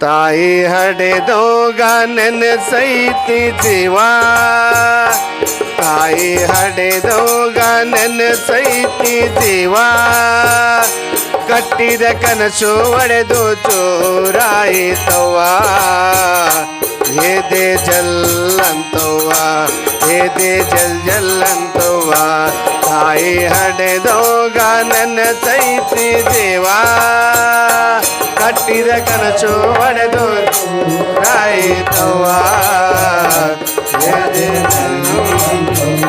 ತಾಯಿ ಹಡೆದೋಗ ನೆನೆಸೈತಿ ಜೀವ ತಾಯಿ ಹಡೆದೋಗ ನೆನೆಸೈತಿ ಜೀವ ಕಟ್ಟಿದ ಕನಸು ಒಡೆದು ಚೂರಾಯಿತವ್ವ ಎದೆ ಜಲ್ಲಂತವ್ವ ಎದೆ ಜಲ್ ಜಲ್ಲಂತವ್ವ ತಾಯಿ ಹಡೆದೋಗ ನೆನೆಸೈತಿ ಜೀವ ಕಟ್ಟಿದ ಕನಸು ಒಡೆದು ಚೂರಾಯಿತವ್ವ ಎದೆ ಜಲ್